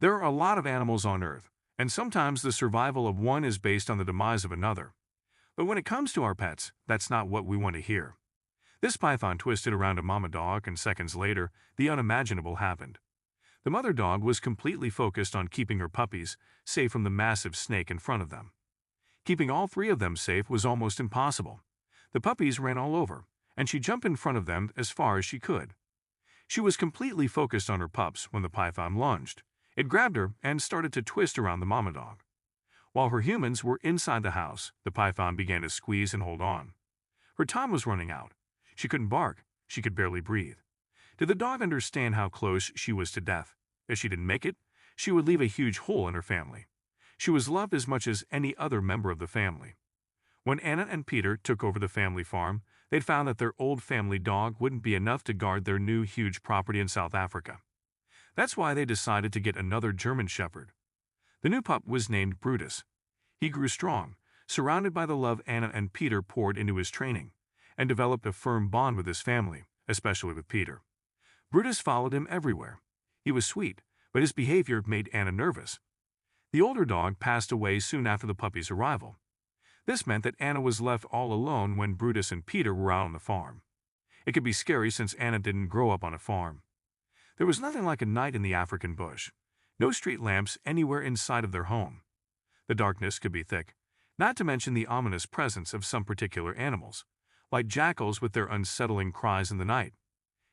There are a lot of animals on Earth, and sometimes the survival of one is based on the demise of another. But when it comes to our pets, that's not what we want to hear. This python twisted around a mama dog, and seconds later, the unimaginable happened. The mother dog was completely focused on keeping her puppies safe from the massive snake in front of them. Keeping all three of them safe was almost impossible. The puppies ran all over, and she jumped in front of them as far as she could. She was completely focused on her pups when the python lunged. It grabbed her and started to twist around the mama dog. While her humans were inside the house, the python began to squeeze and hold on. Her time was running out. She couldn't bark. She could barely breathe. Did the dog understand how close she was to death? If she didn't make it, she would leave a huge hole in her family. She was loved as much as any other member of the family. When Anna and Peter took over the family farm, they'd found that their old family dog wouldn't be enough to guard their new huge property in South Africa. That's why they decided to get another German Shepherd. The new pup was named Brutus. He grew strong, surrounded by the love Anna and Peter poured into his training, and developed a firm bond with his family, especially with Peter. Brutus followed him everywhere. He was sweet, but his behavior made Anna nervous. The older dog passed away soon after the puppy's arrival. This meant that Anna was left all alone when Brutus and Peter were out on the farm. It could be scary since Anna didn't grow up on a farm. There was nothing like a night in the African bush. No street lamps anywhere inside of their home. The darkness could be thick, not to mention the ominous presence of some particular animals, like jackals with their unsettling cries in the night.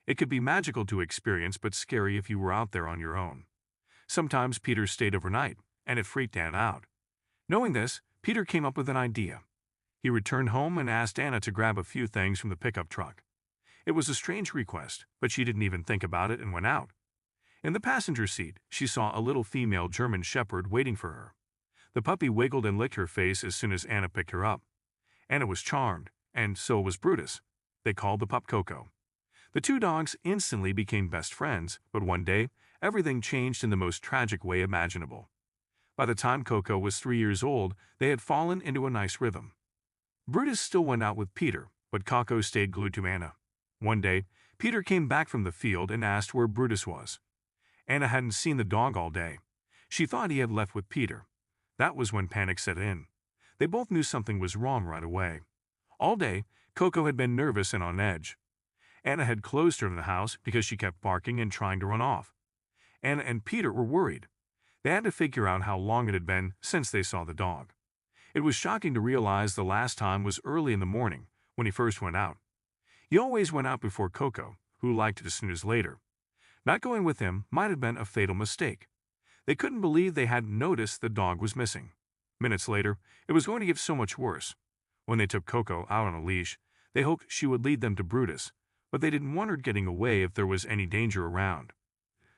It could be magical to experience but scary if you were out there on your own. Sometimes Peter stayed overnight, and it freaked Anna out. Knowing this, Peter came up with an idea. He returned home and asked Anna to grab a few things from the pickup truck. It was a strange request, but she didn't even think about it and went out. In the passenger seat, she saw a little female German Shepherd waiting for her. The puppy wiggled and licked her face as soon as Anna picked her up. Anna was charmed, and so was Brutus. They called the pup Coco. The two dogs instantly became best friends, but one day, everything changed in the most tragic way imaginable. By the time Coco was 3 years old, they had fallen into a nice rhythm. Brutus still went out with Peter, but Coco stayed glued to Anna. One day, Peter came back from the field and asked where Brutus was. Anna hadn't seen the dog all day. She thought he had left with Peter. That was when panic set in. They both knew something was wrong right away. All day, Coco had been nervous and on edge. Anna had closed her in the house because she kept barking and trying to run off. Anna and Peter were worried. They had to figure out how long it had been since they saw the dog. It was shocking to realize the last time was early in the morning, when he first went out. He always went out before Coco, who liked to snooze later. Not going with him might have been a fatal mistake. They couldn't believe they hadn't noticed the dog was missing. Minutes later, it was going to get so much worse. When they took Coco out on a leash, they hoped she would lead them to Brutus, but they didn't want her getting away if there was any danger around.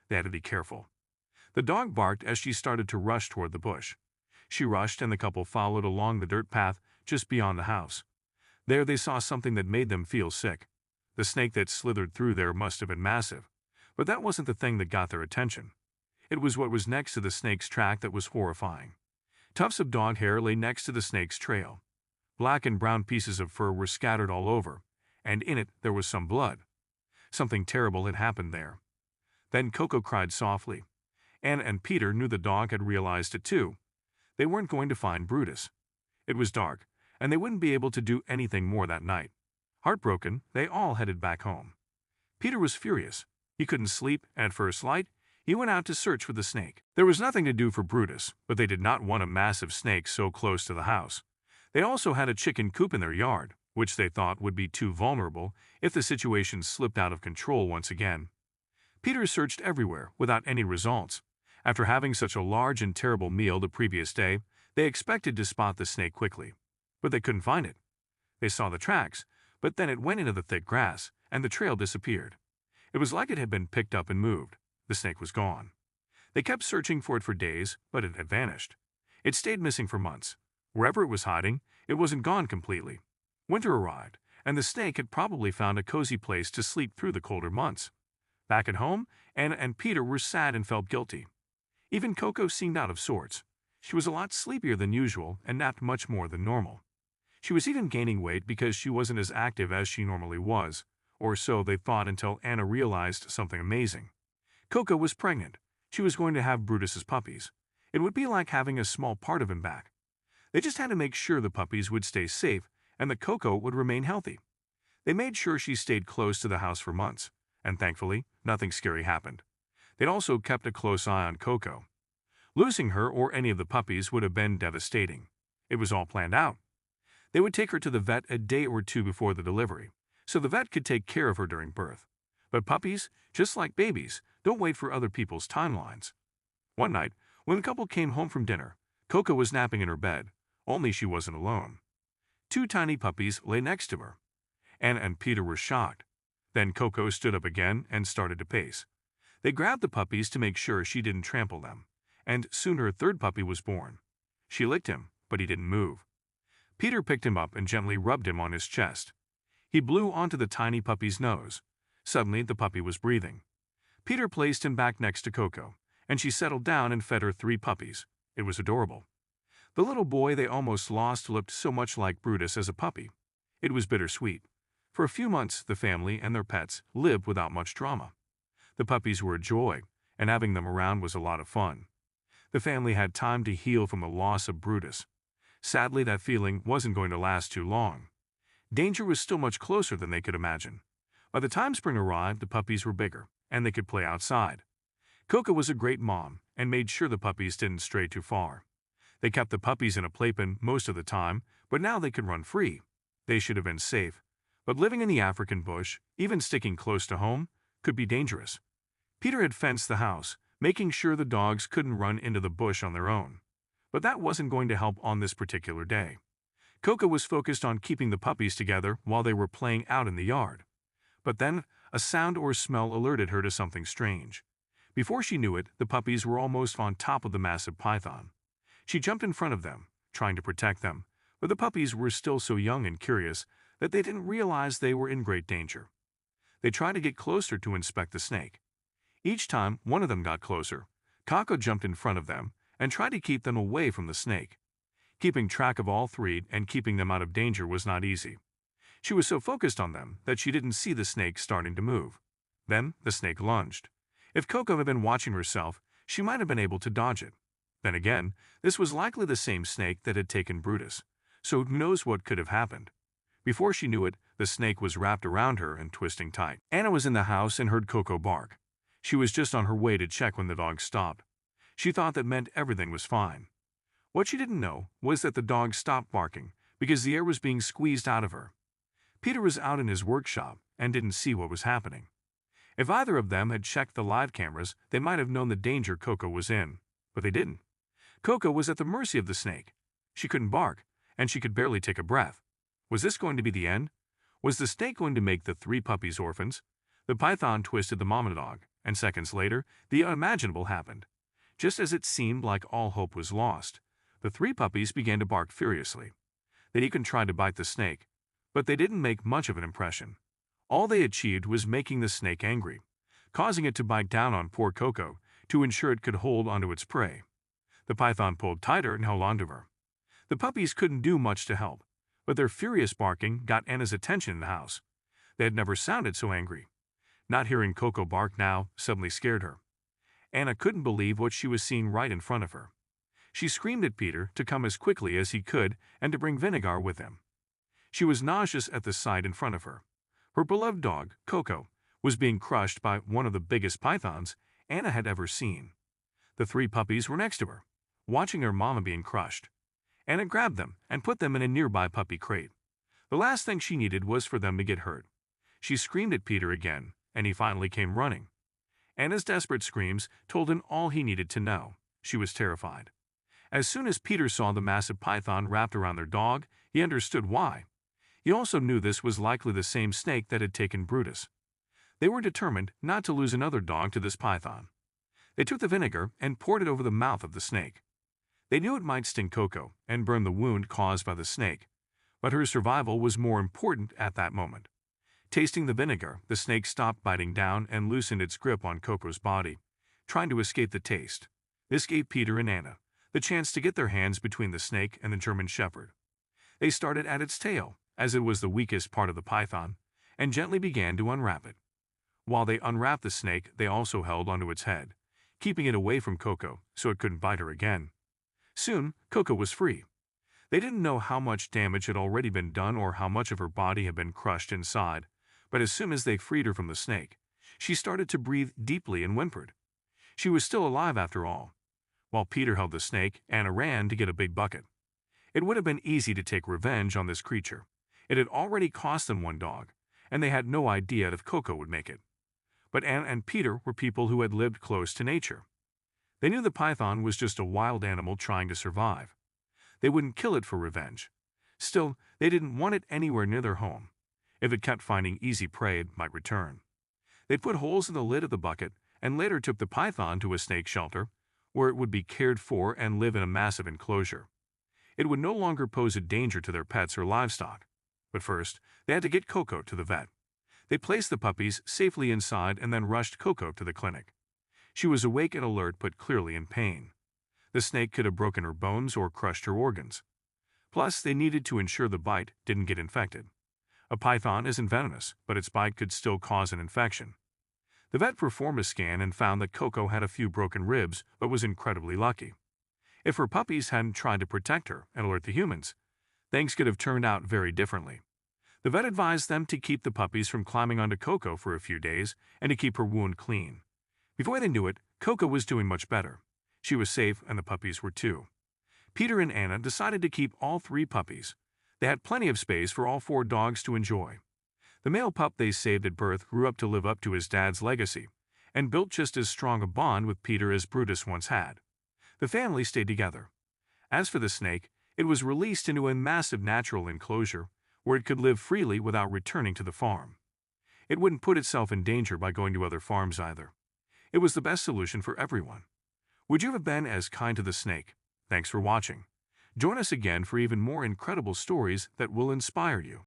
They had to be careful. The dog barked as she started to rush toward the bush. She rushed and the couple followed along the dirt path just beyond the house. There they saw something that made them feel sick. The snake that slithered through there must have been massive. But that wasn't the thing that got their attention. It was what was next to the snake's track that was horrifying. Tufts of dog hair lay next to the snake's trail. Black and brown pieces of fur were scattered all over, and in it there was some blood. Something terrible had happened there. Then Coco cried softly. Anna and Peter knew the dog had realized it too. They weren't going to find Brutus. It was dark, and they wouldn't be able to do anything more that night. Heartbroken, they all headed back home. Peter was furious. He couldn't sleep, and at first light, he went out to search for the snake. There was nothing to do for Brutus, but they did not want a massive snake so close to the house. They also had a chicken coop in their yard, which they thought would be too vulnerable if the situation slipped out of control once again. Peter searched everywhere without any results. After having such a large and terrible meal the previous day, they expected to spot the snake quickly. But they couldn't find it. They saw the tracks, but then it went into the thick grass, and the trail disappeared. It was like it had been picked up and moved. The snake was gone. They kept searching for it for days, but it had vanished. It stayed missing for months. Wherever it was hiding, it wasn't gone completely. Winter arrived, and the snake had probably found a cozy place to sleep through the colder months. Back at home, Anna and Peter were sad and felt guilty. Even Coco seemed out of sorts. She was a lot sleepier than usual and napped much more than normal. She was even gaining weight because she wasn't as active as she normally was, or so they thought until Anna realized something amazing. Coco was pregnant. She was going to have Brutus's puppies. It would be like having a small part of him back. They just had to make sure the puppies would stay safe and that Coco would remain healthy. They made sure she stayed close to the house for months, and thankfully, nothing scary happened. They'd also kept a close eye on Coco. Losing her or any of the puppies would have been devastating. It was all planned out. They would take her to the vet a day or two before the delivery, so the vet could take care of her during birth. But puppies, just like babies, don't wait for other people's timelines. One night, when the couple came home from dinner, Coco was napping in her bed, only she wasn't alone. Two tiny puppies lay next to her. Anna and Peter were shocked. Then Coco stood up again and started to pace. They grabbed the puppies to make sure she didn't trample them, and soon her third puppy was born. She licked him, but he didn't move. Peter picked him up and gently rubbed him on his chest. He blew onto the tiny puppy's nose. Suddenly, the puppy was breathing. Peter placed him back next to Coco, and she settled down and fed her 3 puppies. It was adorable. The little boy they almost lost looked so much like Brutus as a puppy. It was bittersweet. For a few months, the family and their pets lived without much drama. The puppies were a joy, and having them around was a lot of fun. The family had time to heal from the loss of Brutus. Sadly, that feeling wasn't going to last too long. Danger was still much closer than they could imagine. By the time spring arrived, the puppies were bigger, and they could play outside. Coco was a great mom and made sure the puppies didn't stray too far. They kept the puppies in a playpen most of the time, but now they could run free. They should have been safe. But living in the African bush, even sticking close to home, could be dangerous. Peter had fenced the house, making sure the dogs couldn't run into the bush on their own. But that wasn't going to help on this particular day. Coco was focused on keeping the puppies together while they were playing out in the yard. But then, a sound or smell alerted her to something strange. Before she knew it, the puppies were almost on top of the massive python. She jumped in front of them, trying to protect them, but the puppies were still so young and curious that they didn't realize they were in great danger. They tried to get closer to inspect the snake. Each time one of them got closer, Coco jumped in front of them and tried to keep them away from the snake. Keeping track of all 3 and keeping them out of danger was not easy. She was so focused on them that she didn't see the snake starting to move. Then the snake lunged. If Coco had been watching herself, she might have been able to dodge it. Then again, this was likely the same snake that had taken Brutus, so who knows what could have happened. Before she knew it, the snake was wrapped around her and twisting tight. Anna was in the house and heard Coco bark. She was just on her way to check when the dog stopped. She thought that meant everything was fine. What she didn't know was that the dog stopped barking because the air was being squeezed out of her. Peter was out in his workshop and didn't see what was happening. If either of them had checked the live cameras, they might have known the danger Coco was in, but they didn't. Coco was at the mercy of the snake. She couldn't bark, and she could barely take a breath. Was this going to be the end? Was the snake going to make the 3 puppies orphans? The python twisted the mama dog, and seconds later, the unimaginable happened. Just as it seemed like all hope was lost, the 3 puppies began to bark furiously. They even tried to bite the snake, but they didn't make much of an impression. All they achieved was making the snake angry, causing it to bite down on poor Coco to ensure it could hold onto its prey. The python pulled tighter and held onto her. The puppies couldn't do much to help, but their furious barking got Anna's attention in the house. They had never sounded so angry. Not hearing Coco bark now suddenly scared her. Anna couldn't believe what she was seeing right in front of her. She screamed at Peter to come as quickly as he could and to bring vinegar with him. She was nauseous at the sight in front of her. Her beloved dog, Coco, was being crushed by one of the biggest pythons Anna had ever seen. The 3 puppies were next to her, watching their mama being crushed. Anna grabbed them and put them in a nearby puppy crate. The last thing she needed was for them to get hurt. She screamed at Peter again, and he finally came running. Anna's desperate screams told him all he needed to know. She was terrified. As soon as Peter saw the massive python wrapped around their dog, he understood why. He also knew this was likely the same snake that had taken Brutus. They were determined not to lose another dog to this python. They took the vinegar and poured it over the mouth of the snake. They knew it might sting Coco and burn the wound caused by the snake, but her survival was more important at that moment. Tasting the vinegar, the snake stopped biting down and loosened its grip on Coco's body, trying to escape the taste. This gave Peter and Anna the chance to get their hands between the snake and the German Shepherd. They started at its tail, as it was the weakest part of the python, and gently began to unwrap it. While they unwrapped the snake, they also held onto its head, keeping it away from Coco so it couldn't bite her again. Soon, Coco was free. They didn't know how much damage had already been done or how much of her body had been crushed inside, but as soon as they freed her from the snake, she started to breathe deeply and whimpered. She was still alive after all. While Peter held the snake, Anna ran to get a big bucket. It would have been easy to take revenge on this creature. It had already cost them one dog, and they had no idea if Coco would make it. But Anna and Peter were people who had lived close to nature. They knew the python was just a wild animal trying to survive. They wouldn't kill it for revenge. Still, they didn't want it anywhere near their home. If it kept finding easy prey, it might return. They put holes in the lid of the bucket and later took the python to a snake shelter, where it would be cared for and live in a massive enclosure. It would no longer pose a danger to their pets or livestock. But first, they had to get Coco to the vet. They placed the puppies safely inside and then rushed Coco to the clinic. She was awake and alert but clearly in pain. The snake could have broken her bones or crushed her organs. Plus, they needed to ensure the bite didn't get infected. A python isn't venomous, but its bite could still cause an infection. The vet performed a scan and found that Coco had a few broken ribs but was incredibly lucky. If her puppies hadn't tried to protect her and alert the humans, things could have turned out very differently. The vet advised them to keep the puppies from climbing onto Coco for a few days and to keep her wound clean. Before they knew it, Coco was doing much better. She was safe and the puppies were too. Peter and Anna decided to keep all 3 puppies. They had plenty of space for all 4 dogs to enjoy. The male pup they saved at birth grew up to live up to his dad's legacy and built just as strong a bond with Peter as Brutus once had. The family stayed together. As for the snake, it was released into a massive natural enclosure where it could live freely without returning to the farm. It wouldn't put itself in danger by going to other farms either. It was the best solution for everyone. Would you have been as kind to the snake? Thanks for watching. Join us again for even more incredible stories that will inspire you.